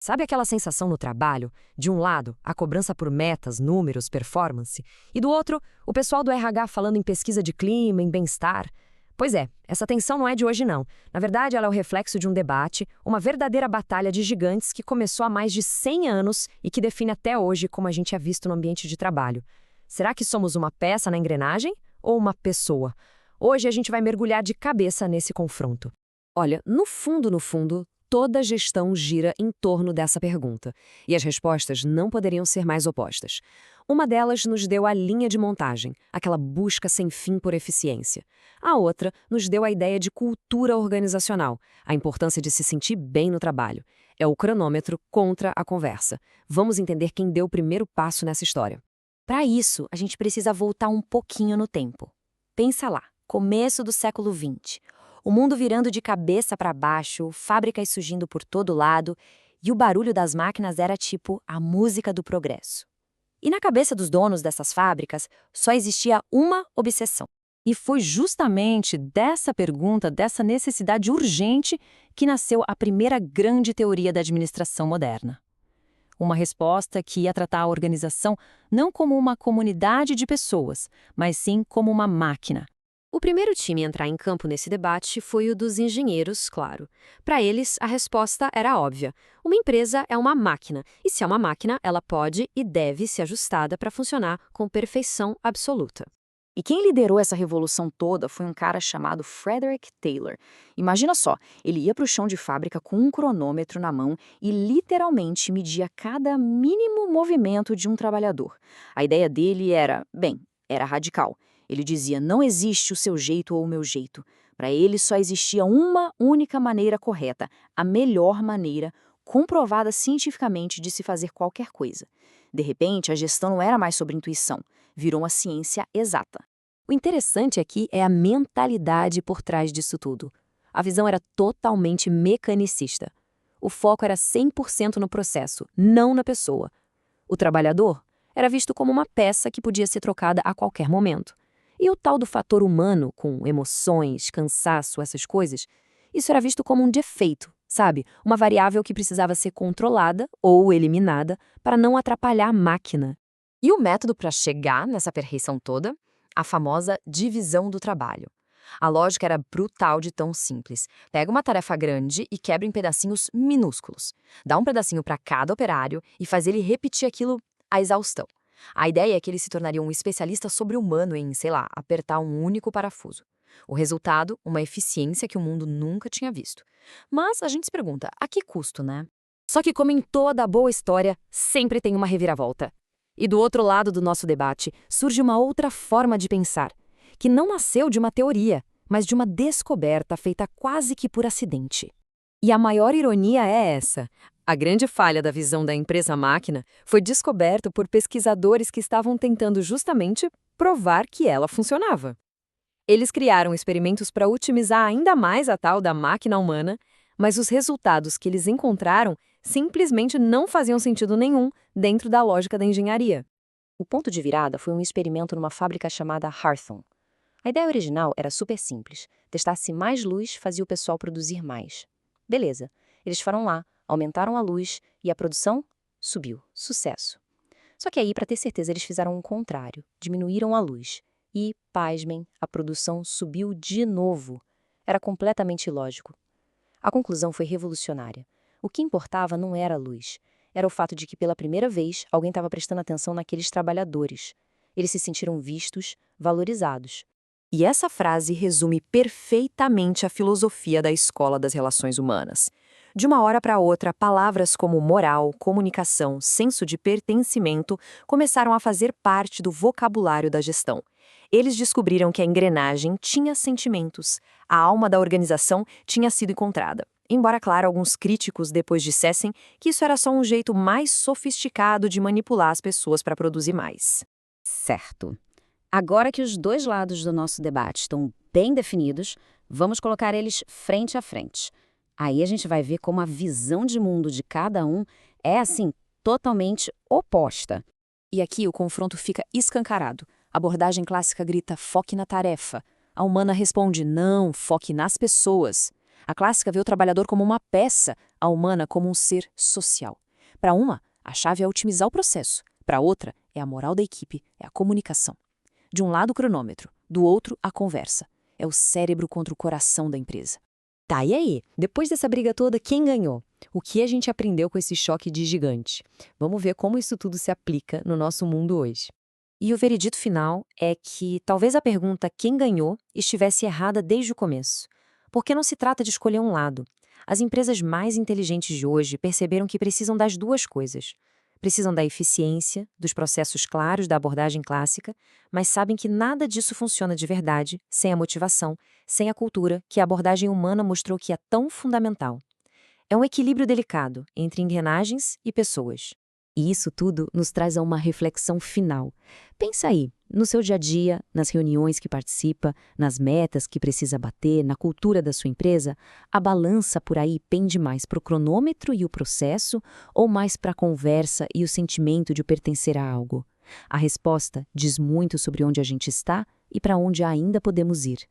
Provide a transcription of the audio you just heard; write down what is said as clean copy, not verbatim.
Sabe aquela sensação no trabalho? De um lado, a cobrança por metas, números, performance, e do outro, o pessoal do RH falando em pesquisa de clima, em bem-estar. Pois é, essa tensão não é de hoje não. Na verdade, ela é o reflexo de um debate, uma verdadeira batalha de gigantes que começou há mais de 100 anos e que define até hoje como a gente é visto no ambiente de trabalho. Será que somos uma peça na engrenagem ou uma pessoa? Hoje a gente vai mergulhar de cabeça nesse confronto. Olha, no fundo, toda gestão gira em torno dessa pergunta. E as respostas não poderiam ser mais opostas. Uma delas nos deu a linha de montagem, aquela busca sem fim por eficiência. A outra nos deu a ideia de cultura organizacional, a importância de se sentir bem no trabalho. É o cronômetro contra a conversa. Vamos entender quem deu o primeiro passo nessa história. Para isso, a gente precisa voltar um pouquinho no tempo. Pensa lá, começo do século XX. O mundo virando de cabeça para baixo, fábricas surgindo por todo lado, e o barulho das máquinas era tipo a música do progresso. E na cabeça dos donos dessas fábricas, só existia uma obsessão. E foi justamente dessa pergunta, dessa necessidade urgente, que nasceu a primeira grande teoria da administração moderna. Uma resposta que ia tratar a organização não como uma comunidade de pessoas, mas sim como uma máquina. O primeiro time a entrar em campo nesse debate foi o dos engenheiros, claro. Para eles, a resposta era óbvia. Uma empresa é uma máquina, e se é uma máquina, ela pode e deve ser ajustada para funcionar com perfeição absoluta. E quem liderou essa revolução toda foi um cara chamado Frederick Taylor. Imagina só, ele ia para o chão de fábrica com um cronômetro na mão e literalmente media cada mínimo movimento de um trabalhador. A ideia dele era radical. Ele dizia, não existe o seu jeito ou o meu jeito. Para ele só existia uma única maneira correta, a melhor maneira, comprovada cientificamente de se fazer qualquer coisa. De repente, a gestão não era mais sobre intuição, virou uma ciência exata. O interessante aqui é a mentalidade por trás disso tudo. A visão era totalmente mecanicista. O foco era 100% no processo, não na pessoa. O trabalhador era visto como uma peça que podia ser trocada a qualquer momento. E o tal do fator humano, com emoções, cansaço, essas coisas, isso era visto como um defeito, sabe? Uma variável que precisava ser controlada ou eliminada para não atrapalhar a máquina. E o método para chegar nessa perfeição toda? A famosa divisão do trabalho. A lógica era brutal de tão simples. Pega uma tarefa grande e quebra em pedacinhos minúsculos. Dá um pedacinho para cada operário e faz ele repetir aquilo à exaustão. A ideia é que ele se tornaria um especialista sobre-humano em, sei lá, apertar um único parafuso. O resultado, uma eficiência que o mundo nunca tinha visto. Mas a gente se pergunta, a que custo, né? Só que como em toda boa história, sempre tem uma reviravolta. E do outro lado do nosso debate, surge uma outra forma de pensar, que não nasceu de uma teoria, mas de uma descoberta feita quase que por acidente. E a maior ironia é essa. A grande falha da visão da empresa-máquina foi descoberta por pesquisadores que estavam tentando justamente provar que ela funcionava. Eles criaram experimentos para otimizar ainda mais a tal da máquina humana, mas os resultados que eles encontraram simplesmente não faziam sentido nenhum dentro da lógica da engenharia. O ponto de virada foi um experimento numa fábrica chamada Hawthorne. A ideia original era super simples. Testar se mais luz fazia o pessoal produzir mais. Beleza, eles foram lá, aumentaram a luz e a produção subiu. Sucesso. Só que aí, para ter certeza, eles fizeram o contrário. Diminuíram a luz. E, pasmem, a produção subiu de novo. Era completamente ilógico. A conclusão foi revolucionária. O que importava não era a luz. Era o fato de que, pela primeira vez, alguém estava prestando atenção naqueles trabalhadores. Eles se sentiram vistos, valorizados. E essa frase resume perfeitamente a filosofia da escola das relações humanas. De uma hora para outra, palavras como moral, comunicação, senso de pertencimento começaram a fazer parte do vocabulário da gestão. Eles descobriram que a engrenagem tinha sentimentos, a alma da organização tinha sido encontrada. Embora, claro, alguns críticos depois dissessem que isso era só um jeito mais sofisticado de manipular as pessoas para produzir mais. Certo. Agora que os dois lados do nosso debate estão bem definidos, vamos colocar eles frente a frente. Aí a gente vai ver como a visão de mundo de cada um é, assim, totalmente oposta. E aqui o confronto fica escancarado. A abordagem clássica grita, foque na tarefa. A humana responde, não, foque nas pessoas. A clássica vê o trabalhador como uma peça. a humana como um ser social. Para uma, a chave é otimizar o processo. Para outra, é a moral da equipe, é a comunicação. De um lado, o cronômetro, do outro, a conversa. É o cérebro contra o coração da empresa. Tá, e aí? Depois dessa briga toda, quem ganhou? O que a gente aprendeu com esse choque de gigante? Vamos ver como isso tudo se aplica no nosso mundo hoje. E o veredito final é que talvez a pergunta quem ganhou estivesse errada desde o começo. Porque não se trata de escolher um lado. As empresas mais inteligentes de hoje perceberam que precisam das duas coisas. Precisam da eficiência, dos processos claros da abordagem clássica, mas sabem que nada disso funciona de verdade sem a motivação, sem a cultura que a abordagem humana mostrou que é tão fundamental. É um equilíbrio delicado entre engrenagens e pessoas. E isso tudo nos traz a uma reflexão final. Pensa aí, no seu dia a dia, nas reuniões que participa, nas metas que precisa bater, na cultura da sua empresa, a balança por aí pende mais para o cronômetro e o processo ou mais para a conversa e o sentimento de pertencer a algo? A resposta diz muito sobre onde a gente está e para onde ainda podemos ir.